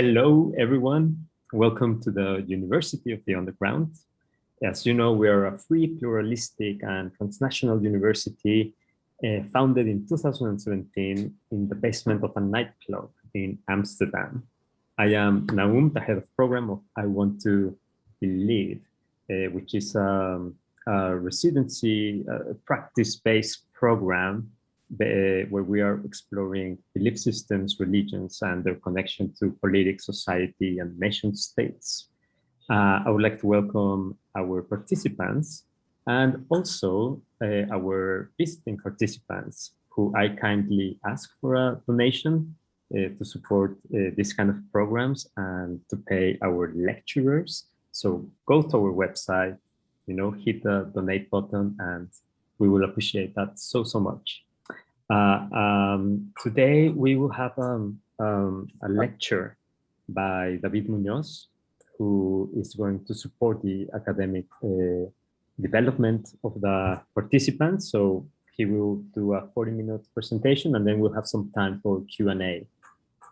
Hello, everyone. Welcome to the University of the Underground. As you know, we are a free, pluralistic, and transnational university founded in 2017 in the basement of a nightclub in Amsterdam. I am Naum, the head of program of I Want to Believe, which is a residency practice-based program where we are exploring belief systems, religions, and their connection to politics, society, and nation states. I would like to welcome our participants and also our visiting participants who I kindly ask for a donation to support this kind of programs and to pay our lecturers. So go to our website, hit the donate button, and we will appreciate that so much. Today we will have a lecture by David Muñoz, who is going to support the academic development of the participants. So he will do a 40-minute presentation, and then we'll have some time for Q&A.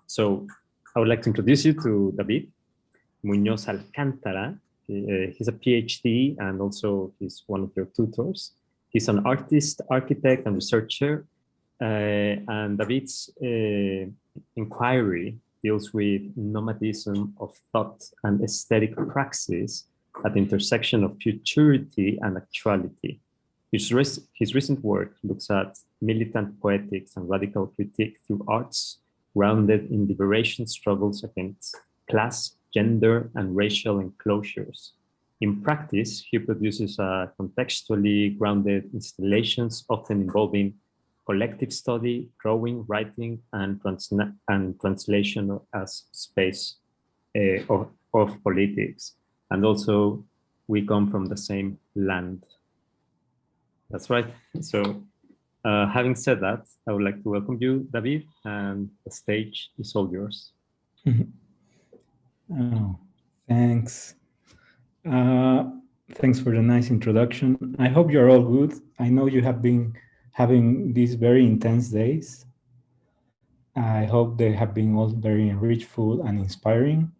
So I would like to introduce you to David Muñoz Alcantara. He's a Ph.D. and also he's one of your tutors. He's an artist, architect, and researcher. And David's inquiry deals with nomadism of thought and aesthetic praxis at the intersection of futurity and actuality. His recent work looks at militant poetics and radical critique through arts grounded in liberation struggles against class, gender, and racial enclosures. In practice, he produces contextually grounded installations, often involving collective study, drawing, writing, and translation as space of politics. And also, we come from the same land. That's right. So, having said that, I would like to welcome you, David, and the stage is all yours. Oh, thanks. Thanks for the nice introduction. I hope you're all good. I know you have been having these very intense days. I hope they have been all very enrichful and inspiring.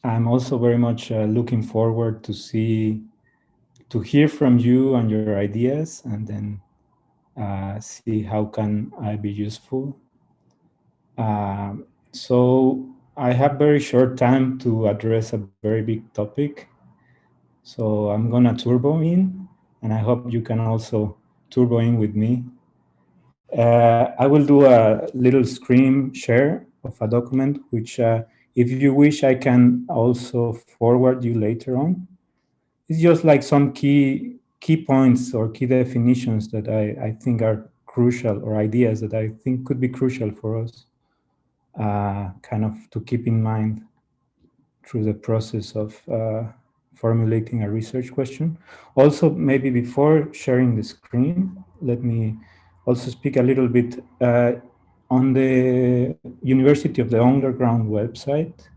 I'm also very much looking forward to hear from you and your ideas, and then see how can I be useful. So I have very short time to address a very big topic. So I'm gonna turbo in, and I hope you can also turbo in with me. I will do a little screen share of a document, which if you wish, I can also forward you later on. It's just like some key points or key definitions that I think are crucial, or ideas that I think could be crucial for us kind of to keep in mind through the process of formulating a research question. Also, maybe before sharing the screen, let me also speak a little bit on the University of the Underground website.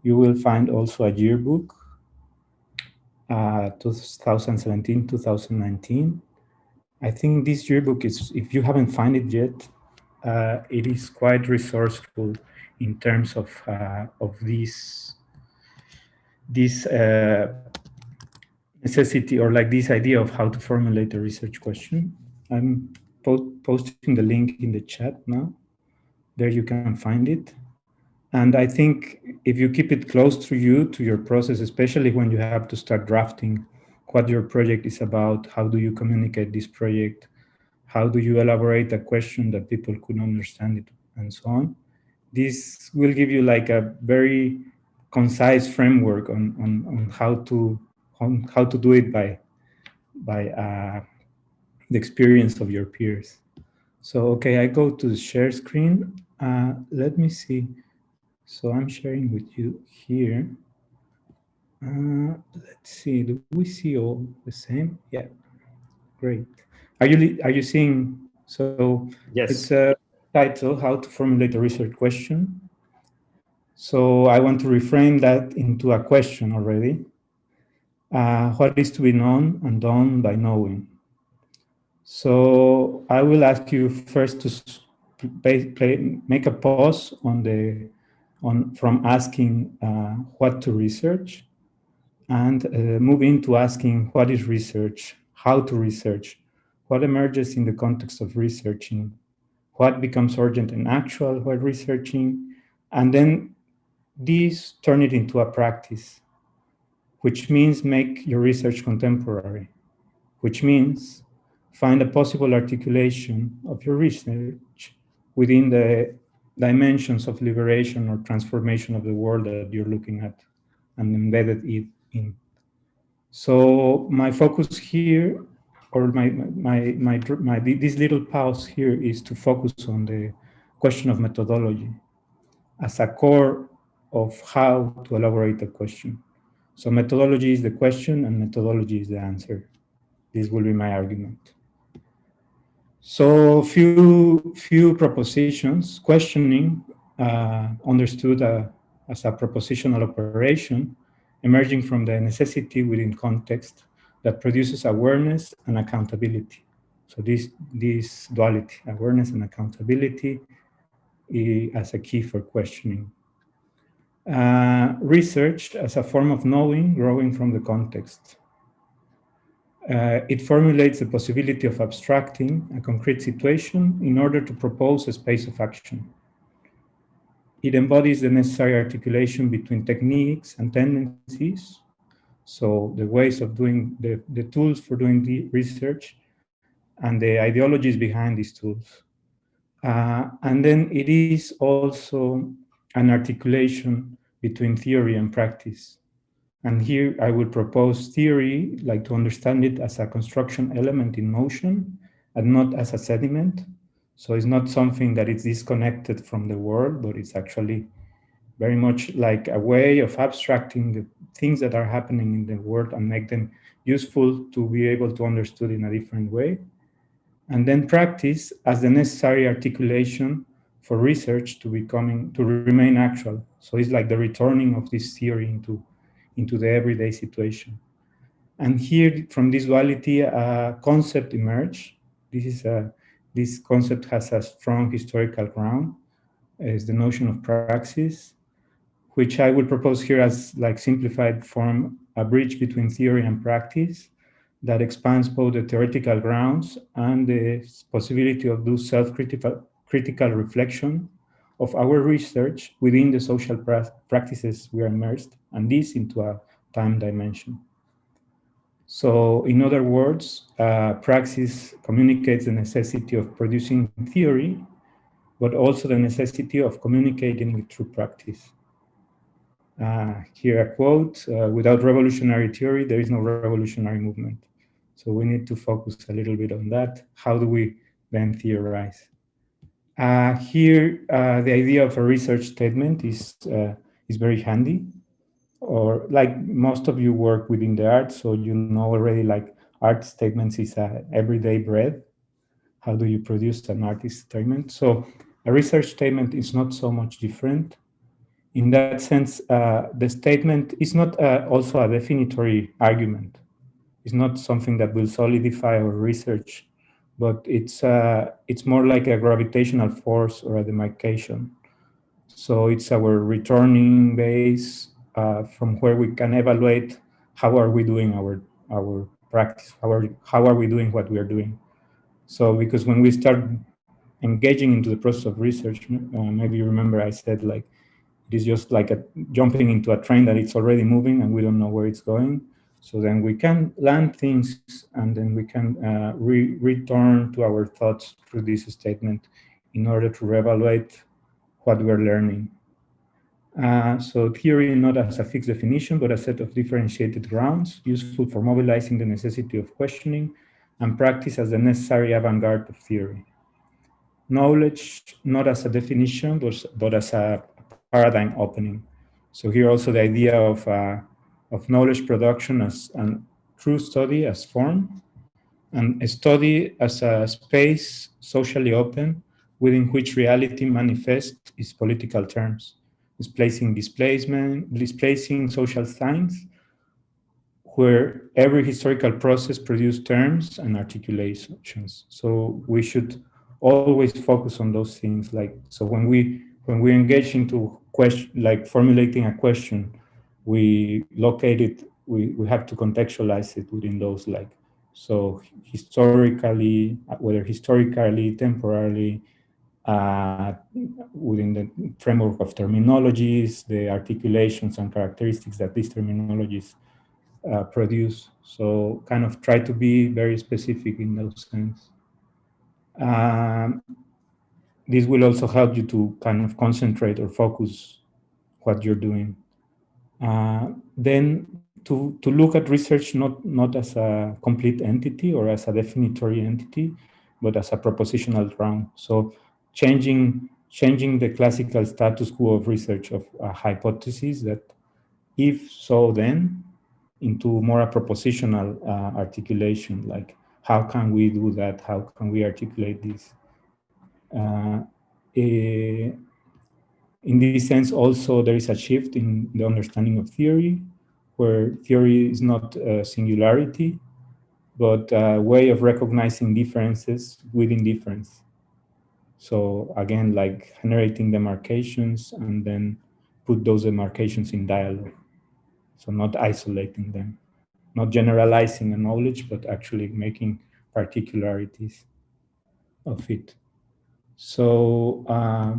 You will find also a yearbook, 2017-2019. I think this yearbook is, if you haven't found it yet, it is quite resourceful in terms of this necessity, or like this idea of how to formulate a research question. I'm posting the link in the chat now. There you can find it. And I think if you keep it close to you, to your process, especially when you have to start drafting what your project is about, how do you communicate this project, how do you elaborate a question that people could understand it, and so on. This will give you like a very concise framework on how to do it by the experience of your peers. So, okay, I go to the share screen. Let me see. So I'm sharing with you here. Let's see, do we see all the same? Yeah, great. Are you seeing? So yes. It's a title, How to Formulate a Research Question. So I want to reframe that into a question already. What is to be known and done by knowing? So I will ask you first to make a pause on the from asking what to research, and move into asking what is research, how to research, what emerges in the context of researching, what becomes urgent and actual while researching, and then these turn it into a practice, which means make your research contemporary, which means find a possible articulation of your research within the dimensions of liberation or transformation of the world that you're looking at and embedded it in. So my focus here, or this little pause here, is to focus on the question of methodology as a core of how to elaborate a question. So methodology is the question and methodology is the answer. This will be my argument. So few propositions. Questioning, understood as a propositional operation emerging from the necessity within context that produces awareness and accountability. So this duality, awareness and accountability, as a key for questioning. Research as a form of knowing growing from the context. It formulates the possibility of abstracting a concrete situation in order to propose a space of action. It embodies the necessary articulation between techniques and tendencies, so the ways of doing, the tools for doing the research, and the ideologies behind these tools. And then it is also an articulation between theory and practice. And here I would propose theory, like to understand it as a construction element in motion and not as a sediment. So it's not something that is disconnected from the world, but it's actually very much like a way of abstracting the things that are happening in the world and make them useful to be able to understood in a different way. And then practice as the necessary articulation for research to remain actual. So it's like the returning of this theory into the everyday situation. And here, from this duality, a concept emerged. This concept has a strong historical ground, is the notion of praxis, which I would propose here as like simplified form, a bridge between theory and practice that expands both the theoretical grounds and the possibility of do self-critical reflection of our research within the social practices we are immersed, and this into a time dimension. So in other words, praxis communicates the necessity of producing theory, but also the necessity of communicating it through practice. Here a quote, without revolutionary theory, there is no revolutionary movement. So we need to focus a little bit on that. How do we then theorize? Here, the idea of a research statement is very handy. Or like most of you work within the arts, so you know already like art statements is a everyday bread. How do you produce an artist statement? So a research statement is not so much different. In that sense, the statement is not also a definitory argument. It's not something that will solidify our research, but it's more like a gravitational force or a demarcation. So it's our returning base from where we can evaluate how are we doing our practice, how are we doing what we are doing. So because when we start engaging into the process of research, maybe you remember I said like, it is just like jumping into a train that it's already moving and we don't know where it's going. So then we can land things and then we can return to our thoughts through this statement in order to reevaluate what we're learning. So theory not as a fixed definition, but a set of differentiated grounds useful for mobilizing the necessity of questioning, and practice as the necessary avant-garde of theory. Knowledge not as a definition, but as a paradigm opening. So here also the idea of knowledge production as a true study as form, and a study as a space socially open within which reality manifests its political terms, displacing social signs, where every historical process produces terms and articulations. So we should always focus on those things. Like, so when when we engage into question, like formulating a question, we locate it, we have to contextualize it within those, like, so historically, whether historically, temporarily, within the framework of terminologies, the articulations and characteristics that these terminologies produce. So kind of try to be very specific in those sense. This will also help you to kind of concentrate or focus what you're doing. Then to look at research not as a complete entity or as a definitory entity, but as a propositional round. So changing the classical status quo of research of a hypothesis that if so then into more a propositional articulation, like how can we do that? How can we articulate this? In this sense, also there is a shift in the understanding of theory, where theory is not a singularity, but a way of recognizing differences within difference. So again, like generating demarcations and then put those demarcations in dialogue. So not isolating them, not generalizing a knowledge, but actually making particularities of it. So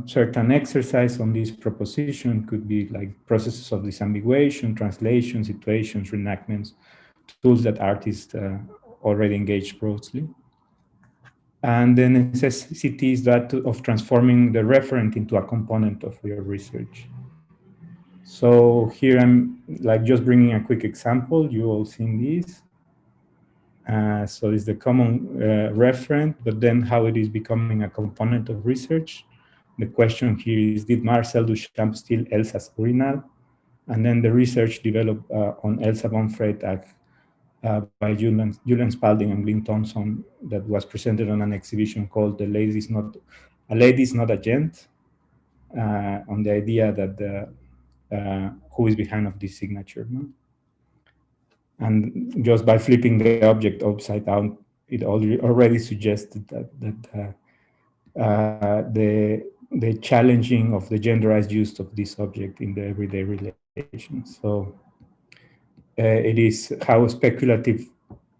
certain exercise on this proposition could be like processes of disambiguation, translation, situations, reenactments, tools that artists already engage broadly. And the necessity is that of transforming the referent into a component of your research. So here I'm like just bringing a quick example. You all seen this. So it's the common referent, but then how it is becoming a component of research. The question here is, did Marcel Duchamp steal Elsa's urinal? And then the research developed on Elsa von Freytag by Julian Spalding and Glyn Thompson that was presented on an exhibition called A Lady's Not a Gent, on the idea that who is behind of this signature. No? And just by flipping the object upside down, it already suggested that the challenging of the genderized use of this object in the everyday relations. So it is how speculative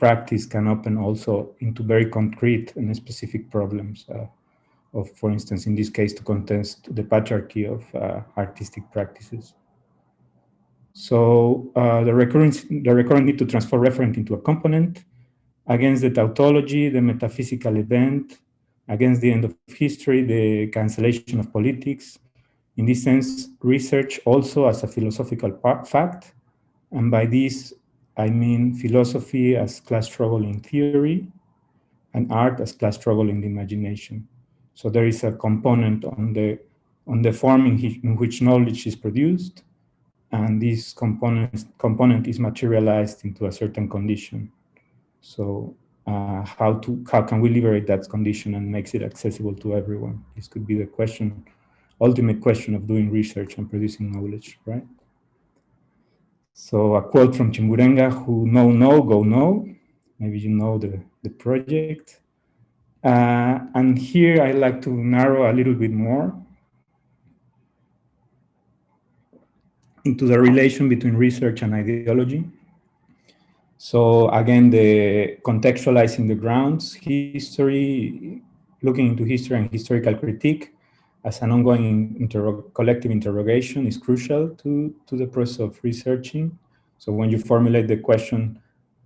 practice can open also into very concrete and specific problems of, for instance, in this case, to contest the patriarchy of artistic practices. So the recurrent need to transform referent into a component against the tautology, the metaphysical event, against the end of history, the cancellation of politics. In this sense, research also as a philosophical fact. And by this, I mean philosophy as class struggle in theory and art as class struggle in the imagination. So there is a component on the form in which knowledge is produced, and this component is materialized into a certain condition. So how can we liberate that condition and makes it accessible to everyone? This could be the question, ultimate question of doing research and producing knowledge, right? So a quote from Chimburenga, who know, go know. Maybe you know the project. And here I like to narrow a little bit more into the relation between research and ideology. So again, the contextualizing the grounds, history, looking into history and historical critique as an ongoing collective interrogation is crucial to the process of researching. So when you formulate the question,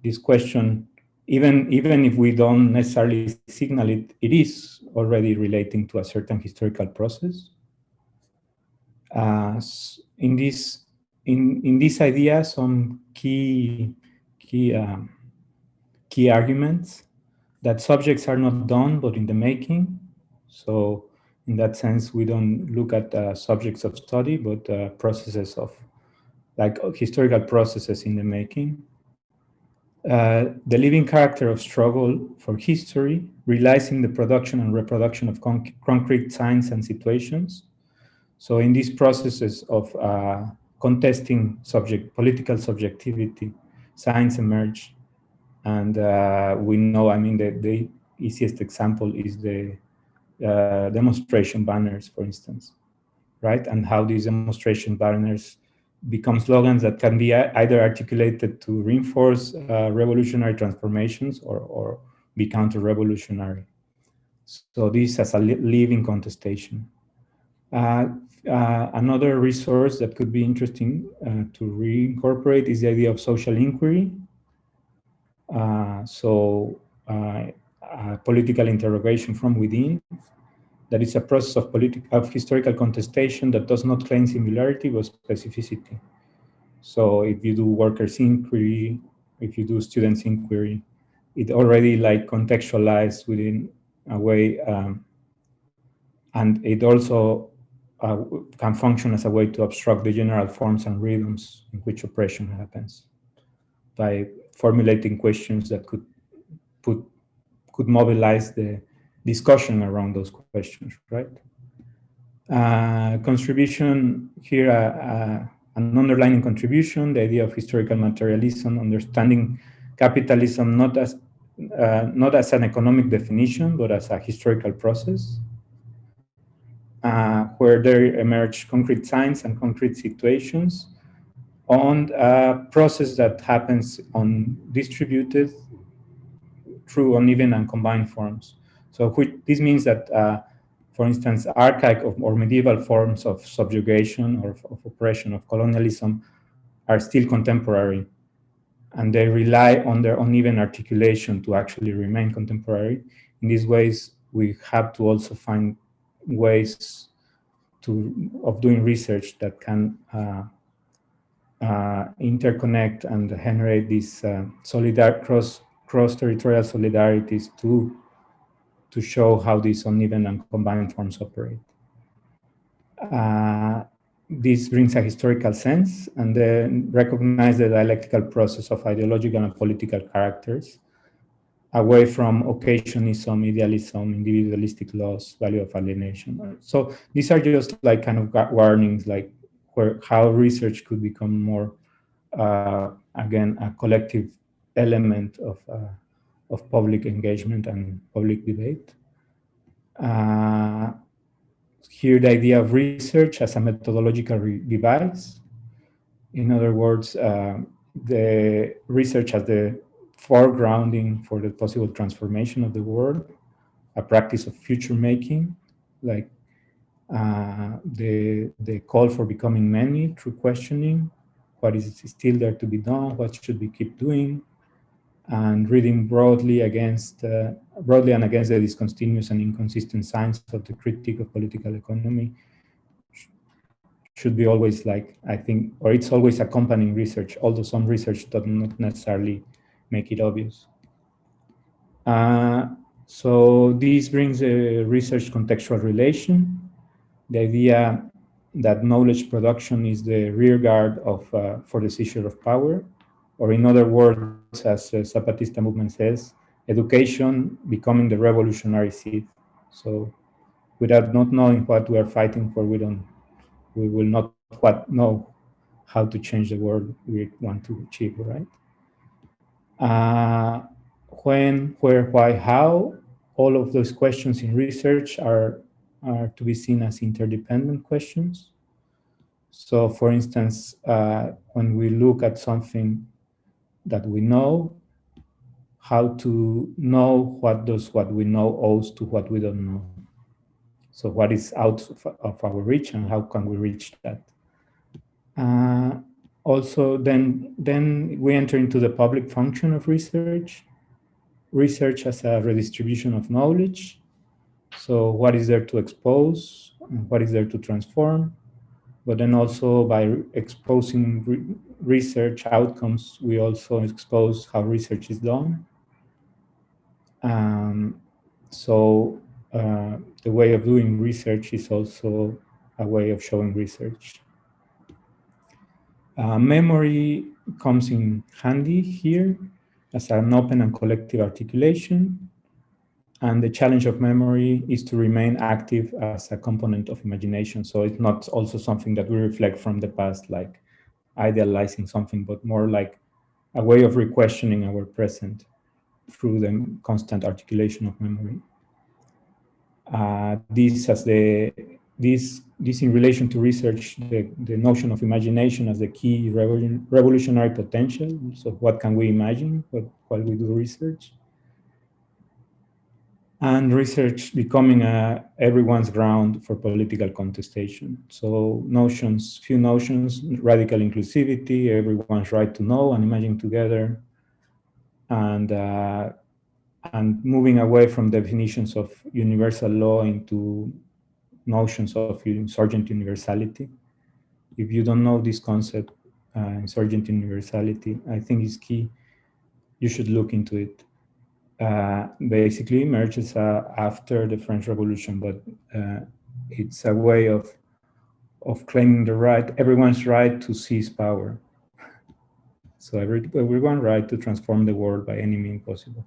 this question, even if we don't necessarily signal it, it is already relating to a certain historical process. In this idea, some key arguments that subjects are not done, but in the making. So in that sense, we don't look at subjects of study, but processes of, like historical processes in the making. The living character of struggle for history relies in the production and reproduction of concrete signs and situations. So in these processes of contesting political subjectivity, signs emerge. And we know, I mean, the easiest example is the demonstration banners, for instance. right? And how these demonstration banners become slogans that can be either articulated to reinforce revolutionary transformations or be counter-revolutionary. So this as a living contestation. Another resource that could be interesting to reincorporate is the idea of social inquiry. Political interrogation from within. That is a process of historical contestation that does not claim singularity but specificity. So if you do workers' inquiry, if you do students' inquiry, it already like contextualized within a way, and it also can function as a way to obstruct the general forms and rhythms in which oppression happens by formulating questions that could mobilize the discussion around those questions, right? Contribution here, an underlying contribution, the idea of historical materialism, understanding capitalism not as an economic definition, but as a historical process, where there emerge concrete signs and concrete situations on a process that happens on distributed through uneven and combined forms. So this means that, for instance, archaic or medieval forms of subjugation or of oppression, of colonialism, are still contemporary, and they rely on their uneven articulation to actually remain contemporary. In these ways, we have to also find ways of doing research that can interconnect and generate these cross-territorial solidarities to show how these uneven and combined forms operate. This brings a historical sense and then recognize the dialectical process of ideological and political characters away from occasionism, idealism, individualistic loss, value of alienation. So these are just like kind of warnings, like how research could become more, again, a collective element of public engagement and public debate. Here, the idea of research as a methodological device. In other words, the research as the foregrounding for the possible transformation of the world, a practice of future making, like the call for becoming many through questioning, what is still there to be done, what should we keep doing, and reading broadly and against the discontinuous and inconsistent signs of the critique of political economy should be always, like, I think, or it's always accompanying research, although some research does not necessarily make it obvious. So this brings a research contextual relation, the idea that knowledge production is the rear guard for the seizure of power, or in other words, as the Zapatista movement says, education becoming the revolutionary seed. So without not knowing what we are fighting for, we will not know how to change the world we want to achieve, right? When, where, why, how, all of those questions in research are to be seen as interdependent questions. So for instance, when we look at something that we know, how to know what we know owes to what we don't know. So what is out of our reach and how can we reach that? Also, then we enter into the public function of research. Research as a redistribution of knowledge. So what is there to expose and what is there to transform? But then also by exposing research outcomes, we also expose how research is done. So the way of doing research is also a way of showing research. Memory comes in handy here as an open and collective articulation. And the challenge of memory is to remain active as a component of imagination. So it's not also something that we reflect from the past, like idealizing something, but more like a way of re-questioning our present through the constant articulation of memory. This as the this in relation to research, the notion of imagination as the key revolutionary potential. So what can we imagine while we do research? And research becoming everyone's ground for political contestation. So few notions, radical inclusivity, everyone's right to know and imagine together, and moving away from definitions of universal law into notions of insurgent universality. If you don't know this concept, insurgent universality, I think is key. You should look into it. Basically emerges after the French Revolution, but it's a way of claiming everyone's right to seize power. So everyone's right to transform the world by any means possible.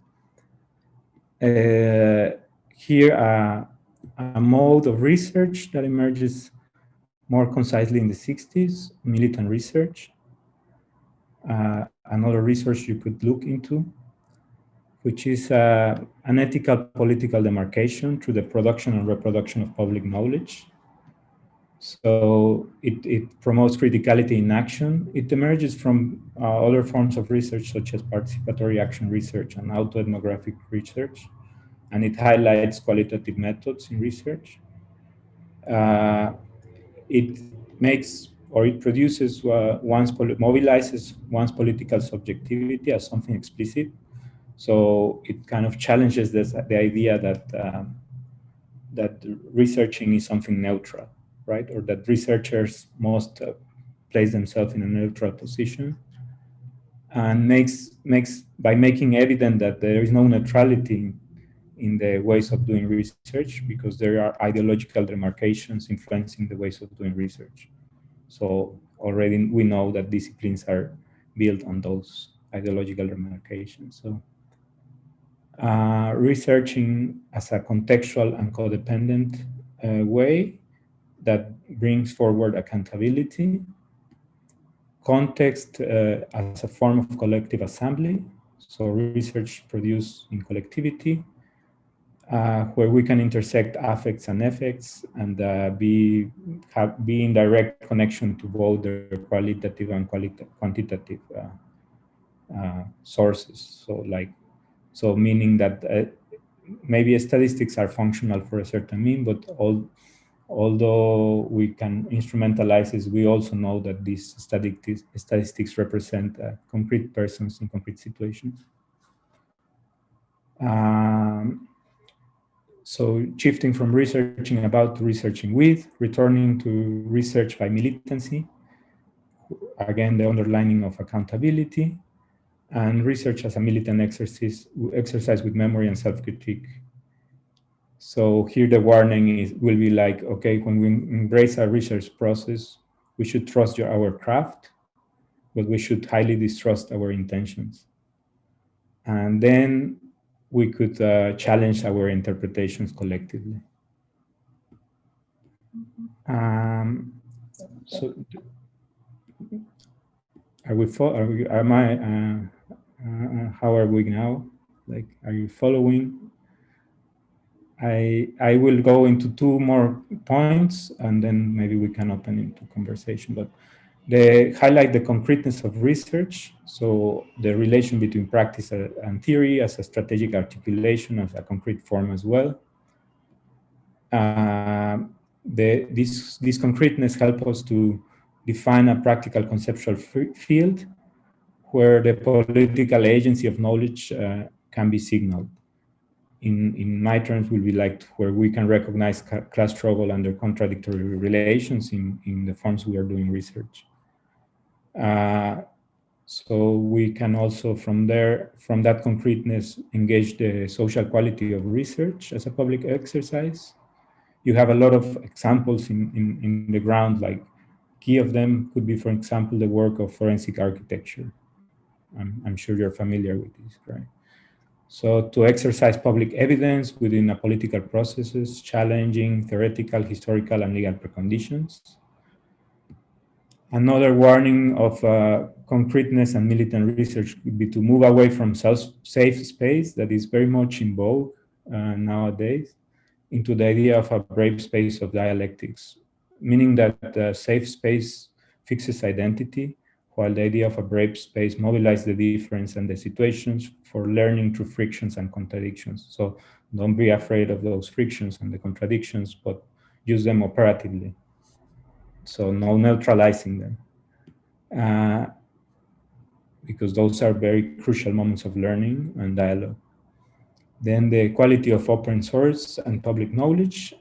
Here, a mode of research that emerges more concisely in the 60s, militant research. Another research you could look into, which is an ethical political demarcation through the production and reproduction of public knowledge. So it promotes criticality in action. It emerges from other forms of research, such as participatory action research and autoethnographic research, and it highlights qualitative methods in research. It makes, or it produces, mobilizes one's political subjectivity as something explicit. So it kind of challenges the idea that that researching is something neutral, right? Or that researchers must place themselves in a neutral position, and makes by making evident that there is no neutrality in the ways of doing research, because there are ideological demarcations influencing the ways of doing research. So already we know that disciplines are built on those ideological demarcations. So researching as a contextual and codependent way that brings forward accountability, context as a form of collective assembly, so research produced in collectivity, where we can intersect affects and effects and be in direct connection to both the qualitative and quantitative sources. So meaning that maybe statistics are functional for a certain mean, but although we can instrumentalize this, we also know that these statistics represent concrete persons in concrete situations. So shifting from researching about to researching with, returning to research by militancy, again, the underlining of accountability, and research as a militant exercise with memory and self-critique. So here the warning will be like, okay, when we embrace our research process, we should trust our craft, but we should highly distrust our intentions. And then we could challenge our interpretations collectively. So how are we now? Like, are you following? I will go into two more points and then maybe we can open into conversation, but they highlight the concreteness of research. So the relation between practice and theory as a strategic articulation, as a concrete form as well. This concreteness helps us to define a practical conceptual field where the political agency of knowledge can be signaled. In my terms, will be like where we can recognize class struggle under contradictory relations in the forms we are doing research. So we can also from that concreteness, engage the social quality of research as a public exercise. You have a lot of examples in the ground, like key of them could be, for example, the work of forensic architecture. I'm sure you're familiar with this, right? So to exercise public evidence within a political processes, challenging theoretical, historical, and legal preconditions. Another warning of concreteness and militant research would be to move away from safe space that is very much in vogue nowadays, into the idea of a brave space of dialectics, meaning that the safe space fixes identity, while the idea of a brave space mobilizes the difference and the situations for learning through frictions and contradictions. So don't be afraid of those frictions and the contradictions, but use them operatively. So no neutralizing them. Because those are very crucial moments of learning and dialogue. Then the quality of open source and public knowledge,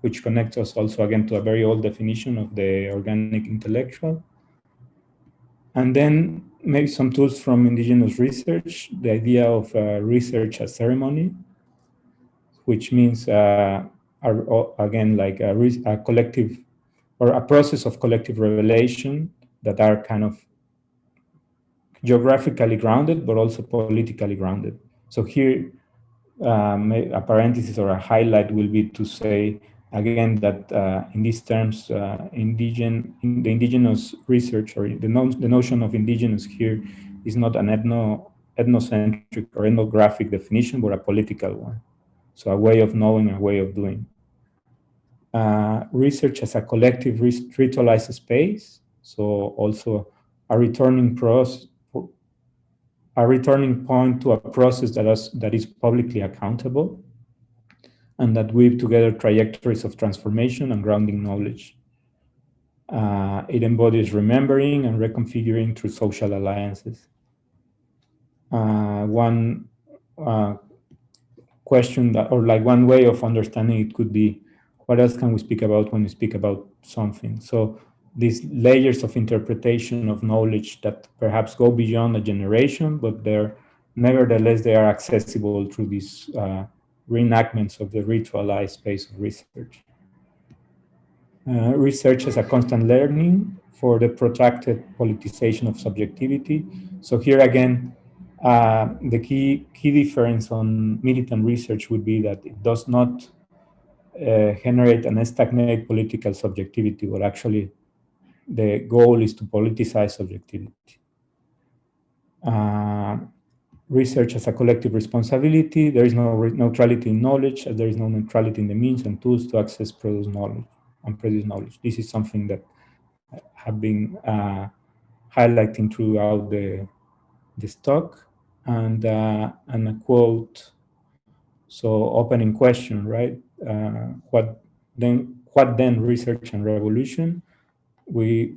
which connects us also again to a very old definition of the organic intellectual. And then maybe some tools from indigenous research, the idea of research as ceremony, which means, again, like a collective or a process of collective revelation that are kind of geographically grounded, but also politically grounded. So here, a parenthesis or a highlight will be to say, again, that in these terms, the indigenous research or the notion of indigenous here is not an ethnocentric or ethnographic definition, but a political one. So a way of knowing, a way of doing. Research as a collective ritualized space. So also a returning point to a process that is publicly accountable and that weave together trajectories of transformation and grounding knowledge. It embodies remembering and reconfiguring through social alliances. One question or like one way of understanding it could be, what else can we speak about when we speak about something? So these layers of interpretation of knowledge that perhaps go beyond a generation, but nevertheless they are accessible through these reenactments of the ritualized space of research. Research as a constant learning for the protracted politicization of subjectivity. So here again, the key difference on militant research would be that it does not generate and stagnate political subjectivity, but actually the goal is to politicize subjectivity. Research as a collective responsibility. There is no neutrality in knowledge, there is no neutrality in the means and tools to access produce knowledge and produce knowledge. This is something that have been highlighting throughout the talk. And a quote, so opening question, right? What then research and revolution?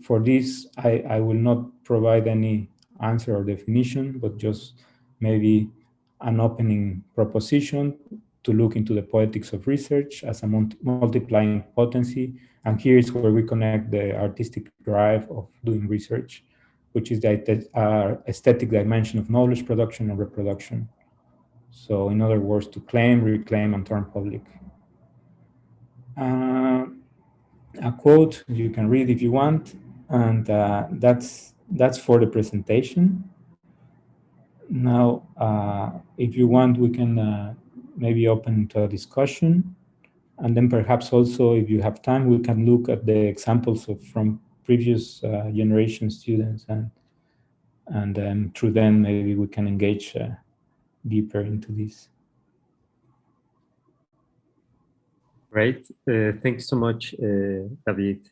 For this, I will not provide any answer or definition, but just maybe an opening proposition to look into the poetics of research as a multiplying potency. And here is where we connect the artistic drive of doing research, which is the aesthetic dimension of knowledge production and reproduction. So in other words, to claim, reclaim, and turn public. A quote you can read if you want, and that's for the presentation. Now, if you want, we can maybe open to a discussion, and then perhaps also, if you have time, we can look at the examples from previous generation students, and through them maybe we can engage deeper into this. Great. Thanks so much, David.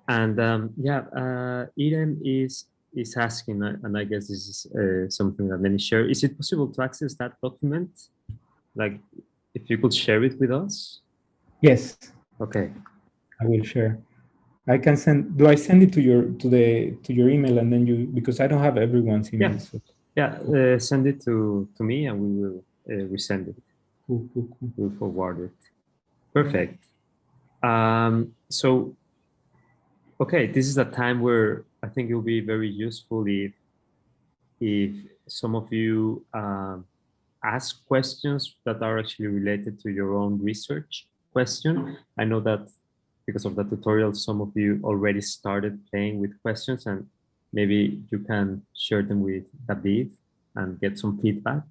And Irem is asking, and I guess this is something that many share. Is it possible to access that document? Like, if you could share it with us? Yes. Okay. I will share. I can send. Do I send it to your email, and then you, because I don't have everyone's email. Yeah. So. Yeah. Send it to me, and we will resend it. Cool. We'll forward it. Perfect. So, okay, this is a time where I think it will be very useful if some of you ask questions that are actually related to your own research question. I know that because of the tutorial, some of you already started playing with questions, and maybe you can share them with David and get some feedback.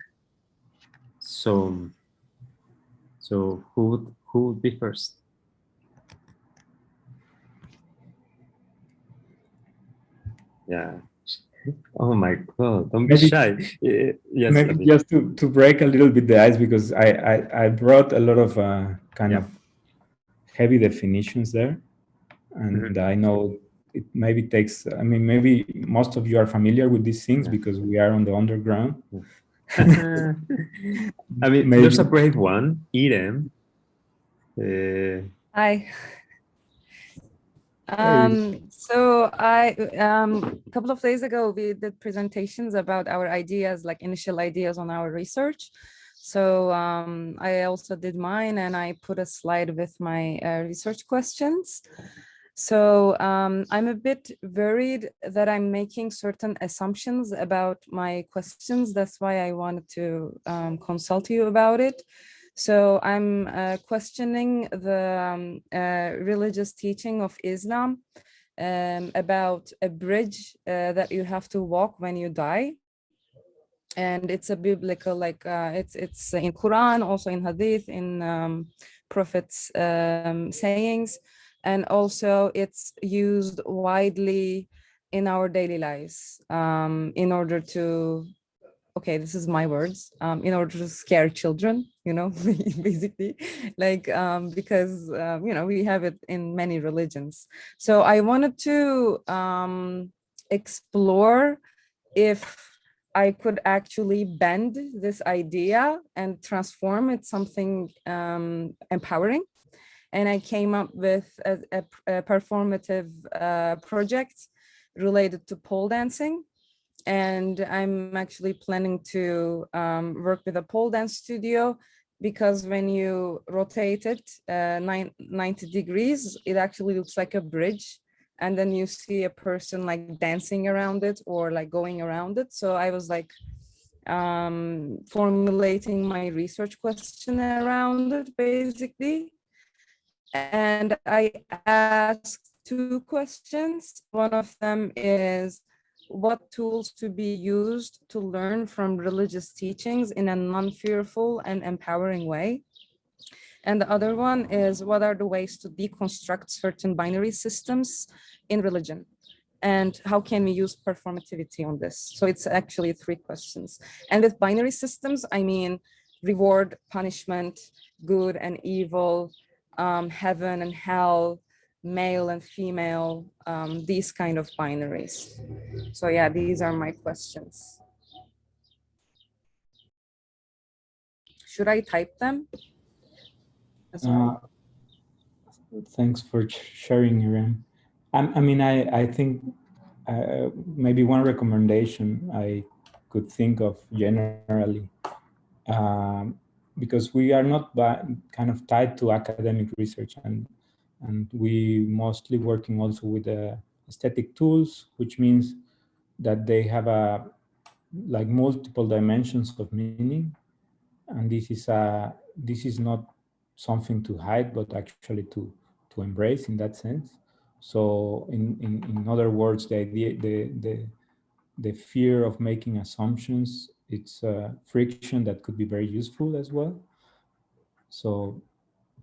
So who would be first? Yeah, Oh my God, don't be Maybe shy. Yes, maybe David. just to break a little bit the ice, because I brought a lot of kind Yeah. of heavy definitions there, and Mhm. I know it maybe takes. I mean, maybe most of you are familiar with these things Yeah. because we are on the underground. I mean, there's Maybe. a brave one, Irem. Uh, Hi. Hey, So a couple of days ago, we did presentations about our ideas, like initial ideas on our research. So I also did mine, and I put a slide with my research questions. So I'm a bit worried that I'm making certain assumptions about my questions. That's why I wanted to consult you about it. So I'm questioning the religious teaching of Islam about a bridge that you have to walk when you die. And it's a biblical, like it's in Quran, also in Hadith, in prophets' sayings, and also it's used widely in our daily lives in order to, okay, this is my words, in order to scare children, basically, like because we have it in many religions. So I wanted to explore if I could actually bend this idea and transform it something empowering. And I came up with a performative project related to pole dancing. And I'm actually planning to work with a pole dance studio, because when you rotate it 90 degrees, it actually looks like a bridge. And then you see a person like dancing around it or like going around it. So I was like formulating my research question around it, basically. And I asked two questions. One of them is, what tools to be used to learn from religious teachings in a non-fearful and empowering way? And the other one is, what are the ways to deconstruct certain binary systems in religion? And how can we use performativity on this? So it's actually three questions. And with binary systems, I mean reward, punishment, good and evil, heaven and hell, male and female, these kind of binaries. So yeah, these are my questions. Should I type them as well? thanks for sharing, Iram. I mean, I think maybe one recommendation I could think of generally, because we are not kind of tied to academic research, and we mostly working also with aesthetic tools, which means that they have like multiple dimensions of meaning, and this is not something to hide, but actually to embrace in that sense. So in other words, the idea, the fear of making assumptions, it's a friction that could be very useful as well. So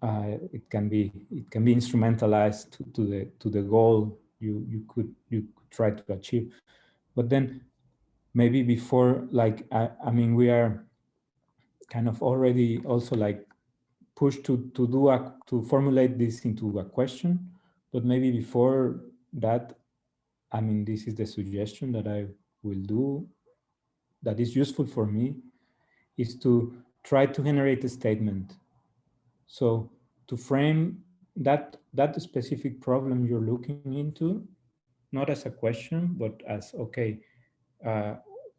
it can be instrumentalized to the goal you could try to achieve. But then maybe before, like I mean, we are kind of already also like pushed to formulate this into a question. But maybe before that, I mean, this is the suggestion that I will do that is useful for me, is to try to generate a statement. So to frame that specific problem you're looking into, not as a question, but as, okay, uh,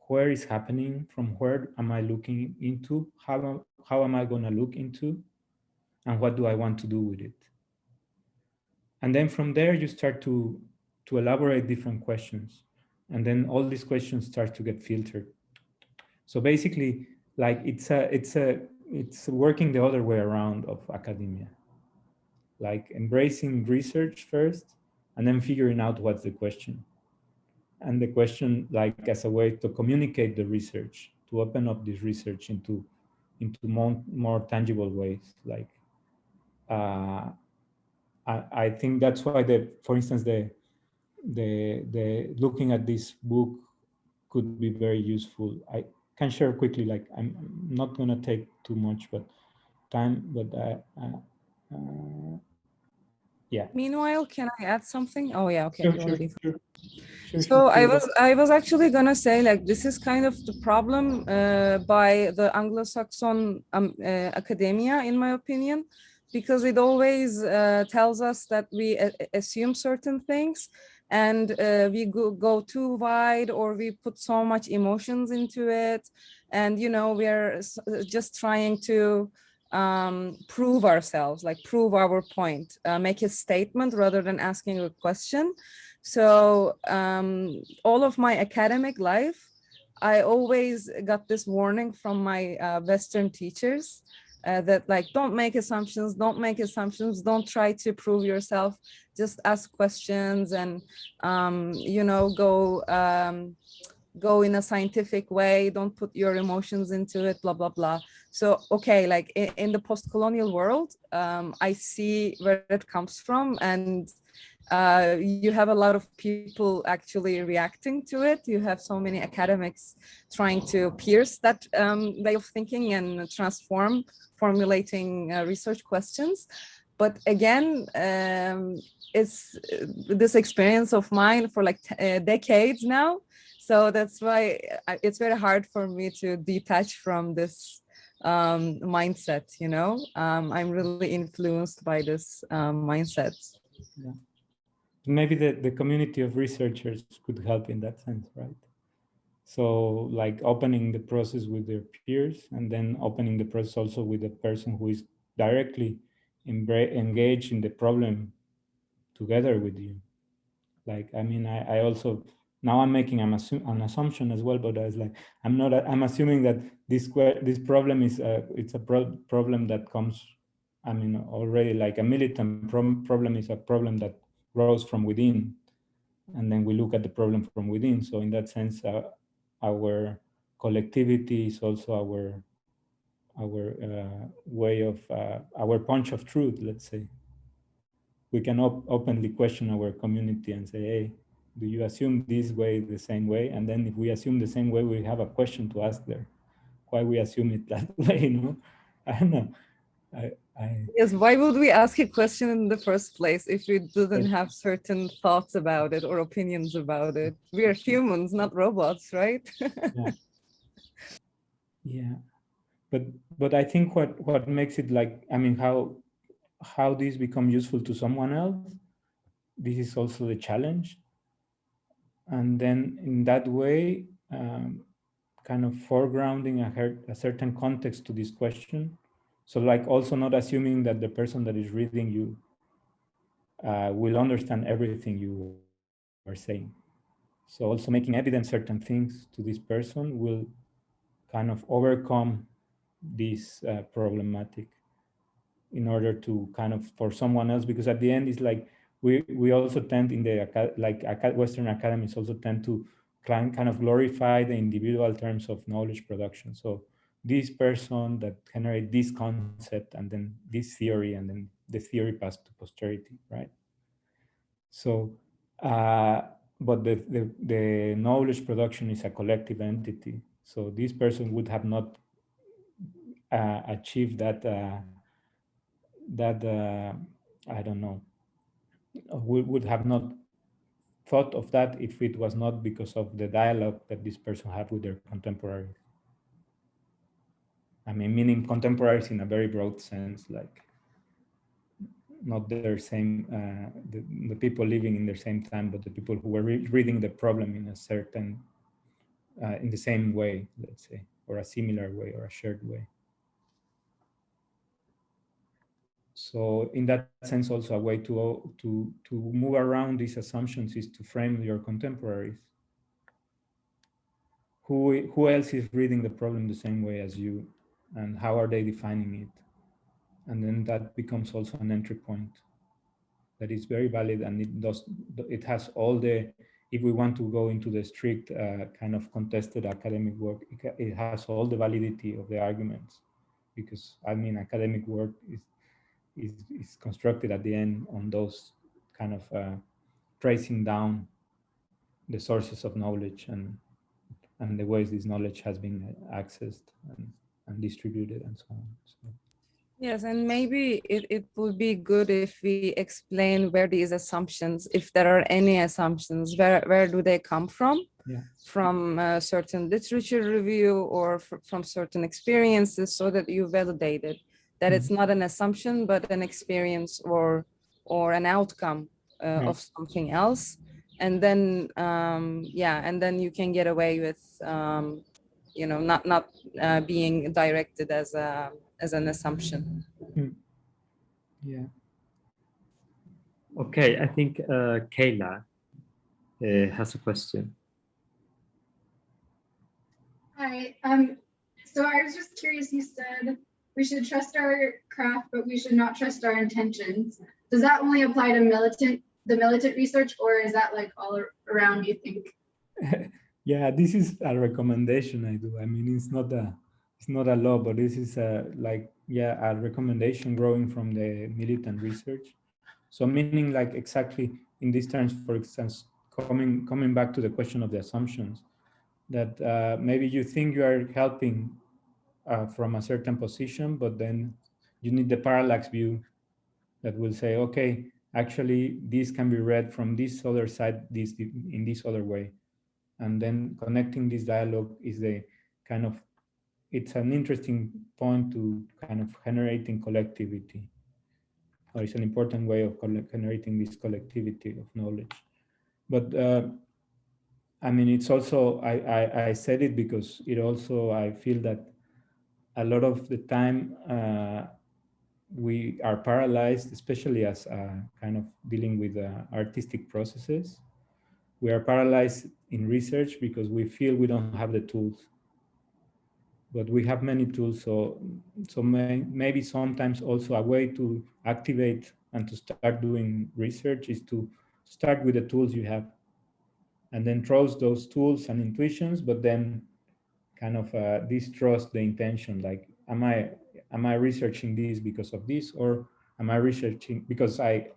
where is happening, from where am I looking into, how am I going to look into, and what do I want to do with it? And then from there you start to elaborate different questions, and then all these questions start to get filtered. So basically, like it's working the other way around of academia, like embracing research first and then figuring out what's the question, and the question like as a way to communicate the research, to open up this research into more tangible ways. Like uh, I think that's why for instance, the looking at this book could be very useful. I can share quickly, like I'm not gonna take too much time, but yeah. Meanwhile, can I add something? Oh yeah, okay, Sure, you sure, already. sure. So I was actually gonna say, like, this is kind of the problem by the Anglo-Saxon academia, in my opinion, because it always tells us that we assume certain things, and we go too wide, or we put so much emotions into it, and you know, we're just trying to prove ourselves, like prove our point, make a statement rather than asking a question. So all of my academic life, I always got this warning from my Western teachers that, like, don't make assumptions, don't try to prove yourself, just ask questions, and you know, go in a scientific way, don't put your emotions into it, blah blah blah. So okay, like in the post-colonial world, I see where it comes from, and you have a lot of people actually reacting to it. You have so many academics trying to pierce that way of thinking and transform formulating research questions. But again, it's this experience of mine for like decades now. So that's why it's very hard for me to detach from this mindset, you know. I'm really influenced by this mindset. Yeah. Maybe the community of researchers could help in that sense, right? So like opening the process with their peers, and then opening the process also with the person who is directly engaged in the problem together with you. Like, I mean, I also, now I'm making an assumption as well, but I was like, I'm assuming that this problem is, it's a problem that comes, I mean, already like a militant problem is a problem that grows from within. And then we look at the problem from within. So in that sense, our collectivity is also our way of, our punch of truth, let's say. We can openly question our community and say, hey, do you assume this way the same way? And then if we assume the same way, we have a question to ask there. Why we assume it that way, you know? I don't know. Yes, why would we ask a question in the first place if we didn't have certain thoughts about it or opinions about it? We are humans, not robots, right? Yeah. Yeah. But I think what makes it, like, I mean, how this become useful to someone else, this is also the challenge. And then in that way, kind of foregrounding a certain context to this question. So like also not assuming that the person that is reading you will understand everything you are saying. So also making evident certain things to this person will kind of overcome this problematic in order to kind of for someone else, because at the end it's like we also tend in the Western academies also tend to kind of glorify the individual terms of knowledge production. So this person that generate this concept and then this theory and then the theory passed to posterity, right? So but the knowledge production is a collective entity. So this person would have not achieved that I don't know, would have not thought of that if it was not because of the dialogue that this person had with their contemporaries. I mean, meaning contemporaries in a very broad sense, like not their same, the people living in their same time, but the people who were reading the problem in a certain, in the same way, let's say, or a similar way or a shared way. So in that sense, also a way to move around these assumptions is to frame your contemporaries. Who else is reading the problem the same way as you, and how are they defining it? And then that becomes also an entry point that is very valid, and it has all the, if we want to go into the strict kind of contested academic work, it has all the validity of the arguments, because I mean, academic work is constructed at the end on those kind of tracing down the sources of knowledge and and the ways this knowledge has been accessed and distributed and so on. So. Yes, and maybe it would be good if we explain where these assumptions, if there are any assumptions, where do they come from? Yeah. From a certain literature review or from certain experiences, so that you validate it, that it's not an assumption, but an experience or an outcome of something else. And then, and then you can get away with, not being directed as an assumption. Yeah. Okay, I think Kayla has a question. Hi. So I was just curious, you said we should trust our craft, but we should not trust our intentions. Does that only apply to the militant research, or is that like all around, you think? Yeah, this is a recommendation I do. I mean, it's not a law, but this is a recommendation growing from the militant research. So meaning like exactly in these terms, for instance, coming back to the question of the assumptions, that maybe you think you are helping from a certain position, but then you need the parallax view that will say, okay, actually this can be read from this other side, in this other way. And then connecting this dialogue is it's an interesting point to kind of generating collectivity, or it's an important way of generating this collectivity of knowledge. But I mean, it's also, I said it because it also, I feel that a lot of the time we are paralyzed, especially as kind of dealing with artistic processes. We are paralyzed in research because we feel we don't have the tools, but we have many tools. So maybe sometimes also a way to activate and to start doing research is to start with the tools you have, and then trust those tools and intuitions, but then kind of distrust the intention. Like, am I researching this because of this, or am I researching because I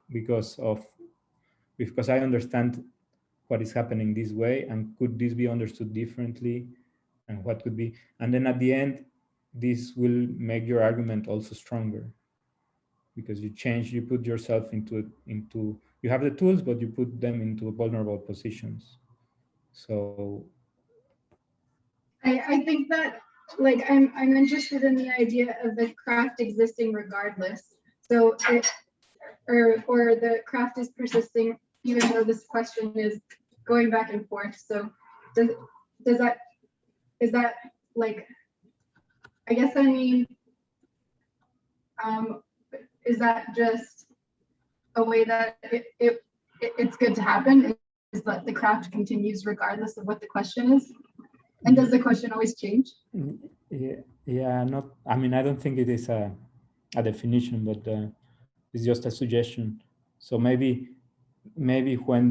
understand what is happening this way, and could this be understood differently, and what could be, and then at the end, this will make your argument also stronger, because you put yourself into you have the tools, but you put them into vulnerable positions. So I think that, like, I'm interested in the idea of the craft existing regardless. So or the craft is persisting even though this question is going back and forth. So is that like, I guess I mean, is that just a way that it's good to happen? Is that the craft continues regardless of what the question is? And does the question always change? Yeah, not. I mean, I don't think it is a definition, but it's just a suggestion. So maybe when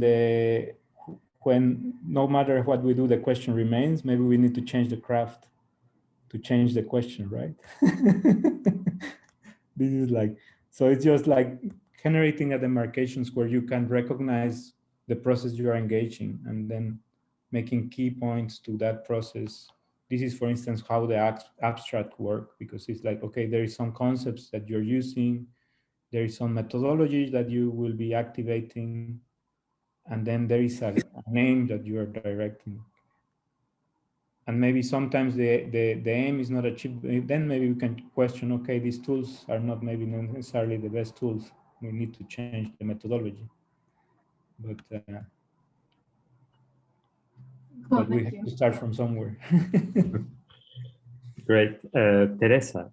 no matter what we do, the question remains. Maybe we need to change the craft to change the question, right? This is like, so it's just like generating a demarcations where you can recognize the process you are engaging, and then making key points to that process. This is, for instance, how the abstract work, because it's like, okay, there is some concepts that you're using, there is some methodology that you will be activating, and then there is a name that you are directing. And maybe sometimes the aim is not achieved. Then maybe we can question, okay, these tools are not maybe necessarily the best tools. We need to change the methodology. But we have to start from somewhere. Great. Teresa.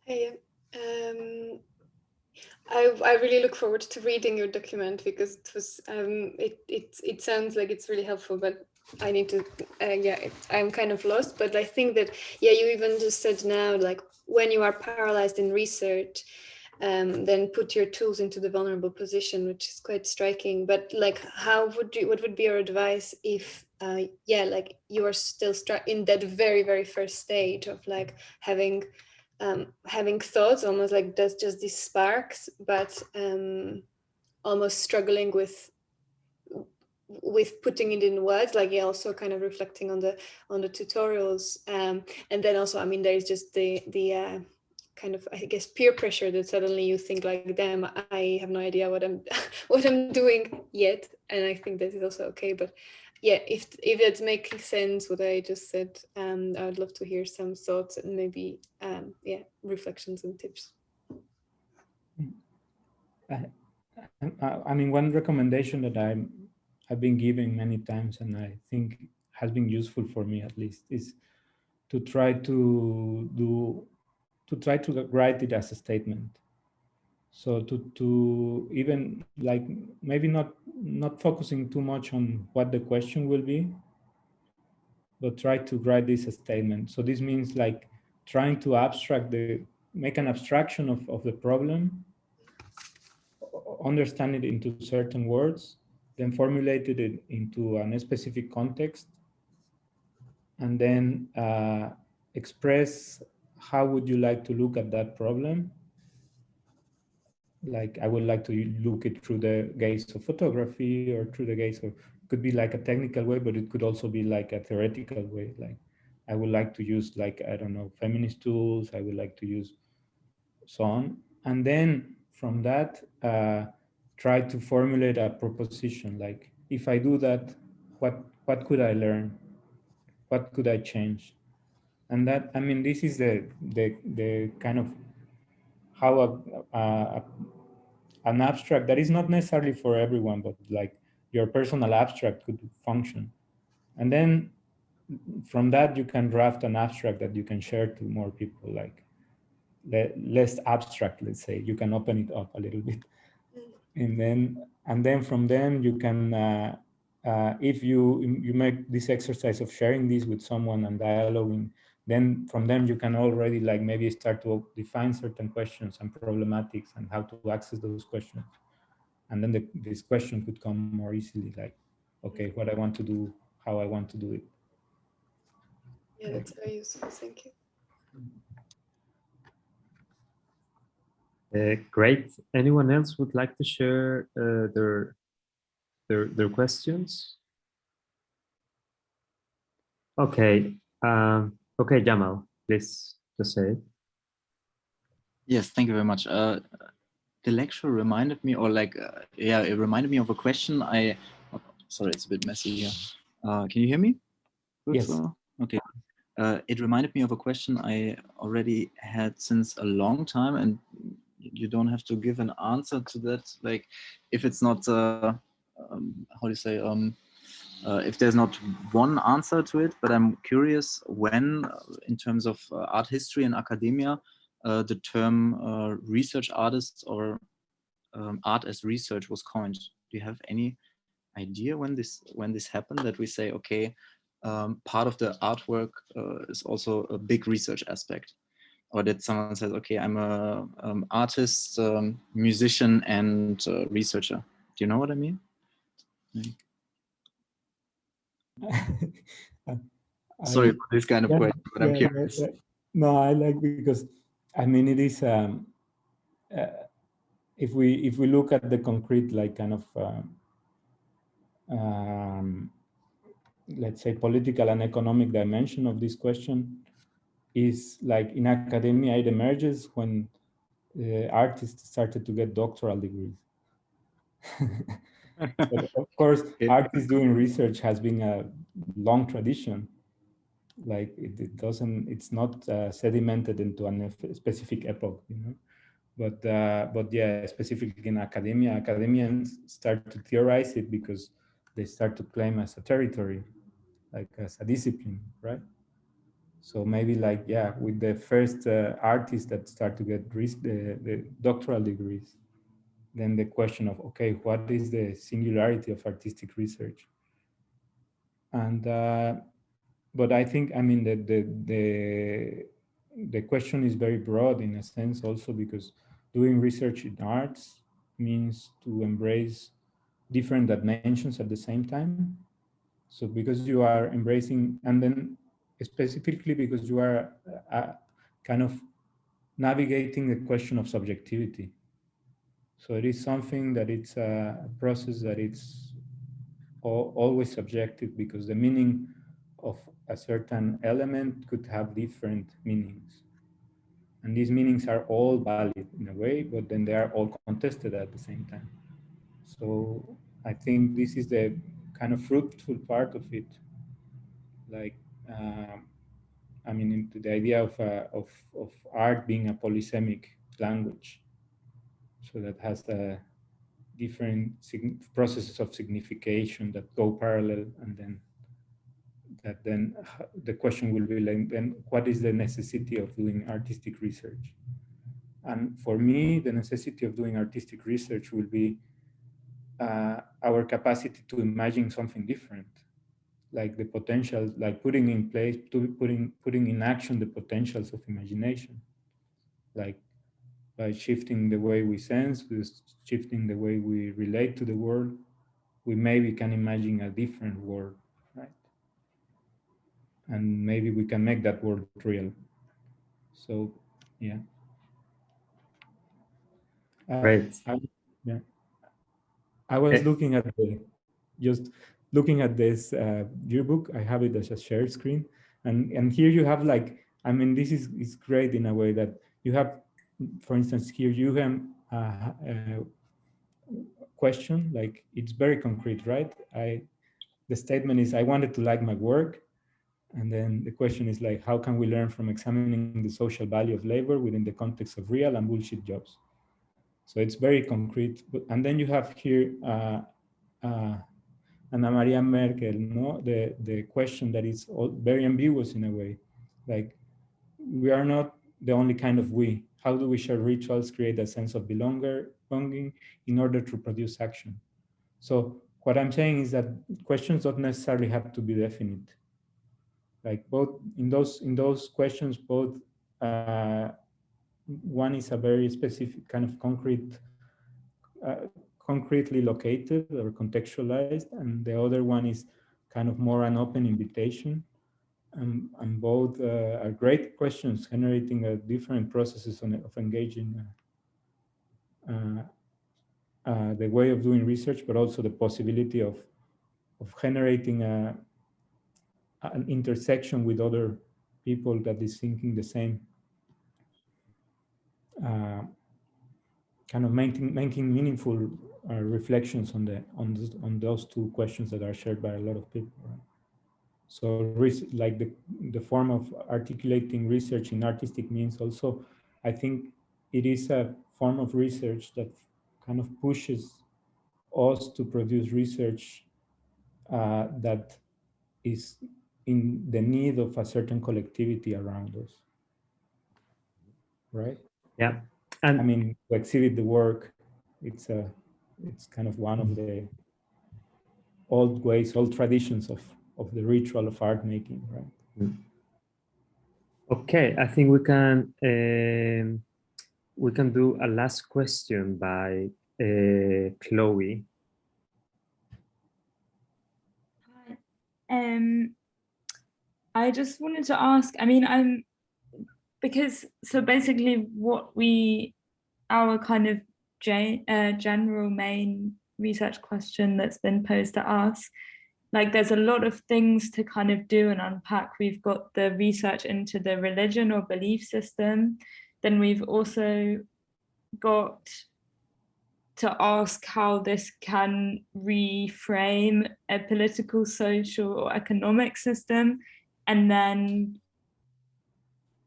Hey, I really look forward to reading your document, because it was it sounds like it's really helpful, but I need to I'm kind of lost. But I think that you even just said now, like, when you are paralyzed in research, then put your tools into the vulnerable position, which is quite striking. But like, what would be your advice if like you are still in that very, very first stage of like having thoughts, almost like that's just these sparks, but almost struggling with with putting it in words, like also kind of reflecting on the tutorials, and then also, I mean, there's just the kind of, I guess, peer pressure that suddenly you think like, damn, I have no idea what I'm what I'm doing yet, and I think that is also okay. But yeah, if it's making sense what I just said, I would love to hear some thoughts and maybe yeah, reflections and tips. I mean, one recommendation that I've been giving many times, and I think has been useful for me at least, is to try to write it as a statement. So to even like maybe not focusing too much on what the question will be, but try to write this as a statement. So this means like trying to make an abstraction of the problem, understand it into certain words, then formulated it into a specific context, and then express how would you like to look at that problem. Like I would like to look it through the gaze of photography, or through the gaze of, could be like a technical way, but it could also be like a theoretical way. Like I would like to use, like, I don't know, feminist tools, I would like to use so on. And then from that, try to formulate a proposition. Like, if I do that, what could I learn? What could I change? And that, I mean, this is the kind of how an abstract that is not necessarily for everyone, but like your personal abstract could function. And then from that, you can draft an abstract that you can share to more people, like less abstract, let's say. You can open it up a little bit. And then from then you can, if you make this exercise of sharing this with someone and dialoguing, then from them you can already like maybe start to define certain questions and problematics and how to access those questions. And then this question could come more easily, like, okay, what I want to do, how I want to do it. Yeah, that's very useful. Thank you. Great. Anyone else would like to share their questions? Okay. Okay, Jamal, please just say it. Yes, thank you very much. The lecture reminded me, or like, yeah, it reminded me of a question. Sorry, it's a bit messy here. Can you hear me? Good. Yes. Well, okay. It reminded me of a question I already had since a long time, and you don't have to give an answer to that. Like, if it's not, how do you say, if there's not one answer to it, but I'm curious when, in terms of art history and academia, the term research artists or art as research was coined. Do you have any idea when this happened, that we say, okay, part of the artwork is also a big research aspect, or that someone says, okay, I'm a artist, musician, and researcher? Do you know what I mean? Sorry for this kind of question, but I'm curious. No, I like, because I mean, it is if we look at the concrete, like, kind of let's say political and economic dimension of this question, is like in academia it emerges when artists started to get doctoral degrees. But of course, artists doing research has been a long tradition. Like it's not sedimented into a specific epoch, you know. But yeah, specifically in academia, academians start to theorize it because they start to claim as a territory, like as a discipline, right? So maybe, like, yeah, with the first artists that start to get the doctoral degrees, then the question of, okay, what is the singularity of artistic research? And but I think, I mean, the question is very broad in a sense, also because doing research in arts means to embrace different dimensions at the same time. So because you are embracing, and then specifically because you are kind of navigating the question of subjectivity. So it is something that it's a process that it's always subjective, because the meaning of a certain element could have different meanings. And these meanings are all valid in a way, but then they are all contested at the same time. So I think this is the kind of fruitful part of it. Like, I mean, into the idea of art being a polysemic language. So that has the different processes of signification that go parallel, and then the question will be like, then what is the necessity of doing artistic research? And for me, the necessity of doing artistic research will be our capacity to imagine something different, like the potential, like putting in place, putting in action the potentials of imagination, like by shifting the way we sense, with shifting the way we relate to the world, we maybe can imagine a different world, right? And maybe we can make that world real. So, yeah. Great. I was looking at just looking at this yearbook. I have it as a shared screen, and here you have, like, I mean, this is great in a way that you have, for instance, here you have a question, like it's very concrete, right? The statement is, I wanted to like my work. And then the question is like, how can we learn from examining the social value of labor within the context of real and bullshit jobs? So it's very concrete. And then you have here Ana Maria Merkel, no? The question that is very ambiguous in a way. Like, we are not the only kind of we. How do we share rituals, create a sense of belonging in order to produce action? So what I'm saying is that questions don't necessarily have to be definite. Like, both in those questions, both one is a very specific kind of concretely located or contextualized, and the other one is kind of more an open invitation. And both are great questions, generating different processes of engaging the way of doing research, but also the possibility of generating an intersection with other people that is thinking the same, kind of making meaningful reflections on those two questions that are shared by a lot of people. Right? So, like the form of articulating research in artistic means also, I think it is a form of research that kind of pushes us to produce research that is in the need of a certain collectivity around us, right? Yeah, and I mean, to exhibit the work, it's kind of one of the old ways, old traditions of the ritual of art making, right? Okay, I think we can do a last question by Chloe. Hi. I just wanted to ask, I mean, so basically our kind of general main research question that's been posed to us, like there's a lot of things to kind of do and unpack. We've got the research into the religion or belief system. Then we've also got to ask how this can reframe a political, social, or economic system, and then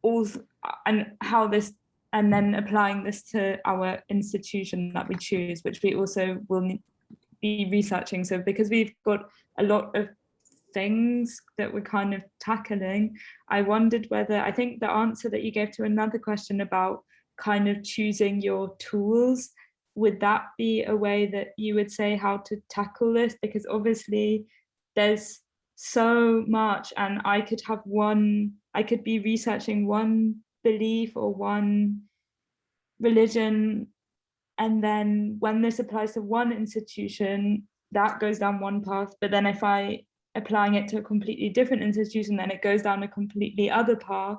also, and how this, and then applying this to our institution that we choose, which we also will be researching. So because we've got a lot of things that we're kind of tackling, I wondered whether, I think the answer that you gave to another question about kind of choosing your tools, would that be a way that you would say how to tackle this? Because obviously there's so much, and I could be researching one belief or one religion, and then when this applies to one institution, that goes down one path, but then if I applying it to a completely different institution, then it goes down a completely other path.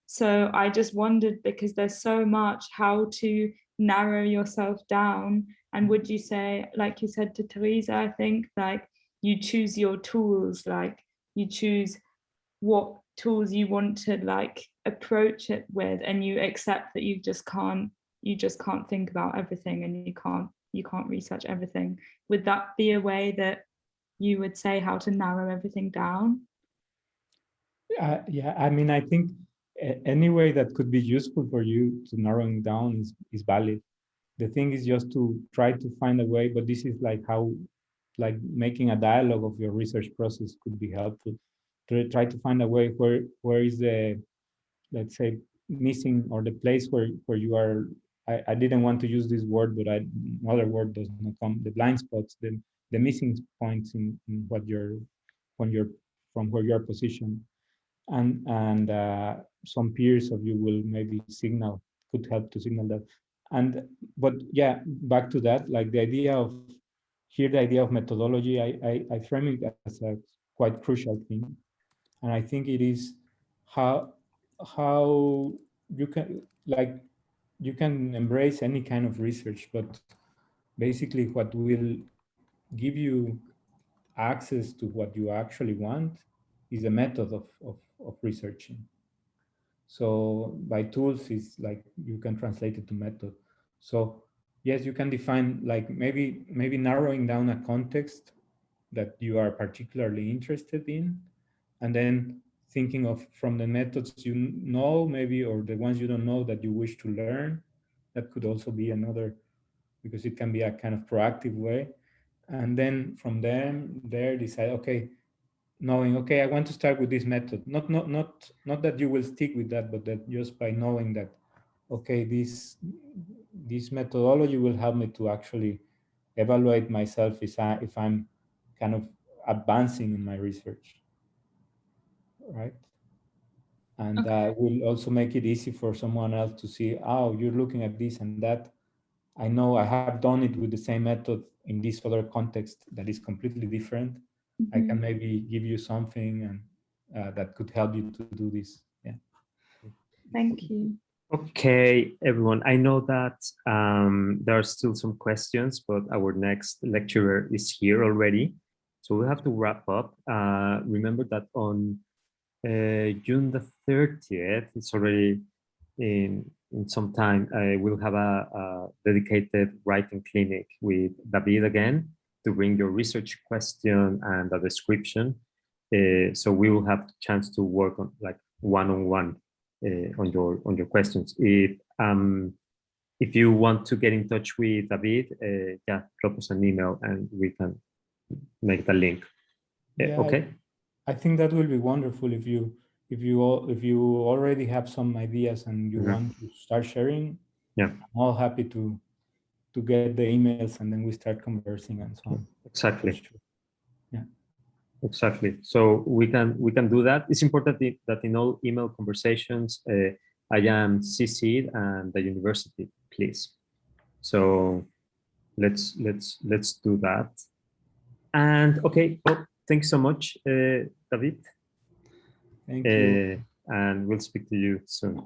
So I just wondered, because there's so much, how to narrow yourself down. And would you say, like you said to Teresa, I think, like you choose your tools, like you choose what tools you want to like approach it with, and you accept that you just can't think about everything, and you can't research everything. Would that be a way that you would say how to narrow everything down? Yeah, I mean, I think any way that could be useful for you to narrowing down is valid. The thing is just to try to find a way, but this is like how, like making a dialogue of your research process could be helpful. To try to find a way where is the, let's say, missing, or the place where you are, I didn't want to use this word, but another word does not come, the blind spots, the missing points in what you're, from where you're positioned. And some peers of you will maybe could help to signal that. But yeah, back to that, like the idea of methodology, I frame it as a quite crucial thing. And I think it is how you can, like, you can embrace any kind of research, but basically what will give you access to what you actually want is a method of researching. So by tools is like you can translate it to method. So yes, you can define, like, maybe narrowing down a context that you are particularly interested in, and then thinking of, from the methods you know, maybe, or the ones you don't know that you wish to learn. That could also be another, because it can be a kind of proactive way. And then from there decide, okay, knowing, okay, I want to start with this method. Not that you will stick with that, but that just by knowing that, okay, this methodology will help me to actually evaluate myself if I'm kind of advancing in my research, right? And that will also make it easy for someone else to see, oh, you're looking at this and that. I know I have done it with the same method in this other context that is completely different. I can maybe give you something and that could help you to do this. Yeah. Thank you. Okay, everyone. I know that there are still some questions, but our next lecturer is here already. So we have to wrap up. Remember that on June the 30th, it's already in some time, I will have a dedicated writing clinic with David again to bring your research question and a description. So we will have the chance to work on, like, one-on-one on your questions. If you want to get in touch with David, yeah, drop us an email and we can make the link. Yeah, okay. I think that will be wonderful if you already have some ideas and you want to start sharing. Yeah, I'm all happy to get the emails and then we start conversing and so on. Exactly. Sure. Yeah. Exactly. So we can do that. It's important that in all email conversations, I am CC'd and the university, please. So let's do that. And okay, well, thanks so much, David. Thank you. And we'll speak to you soon.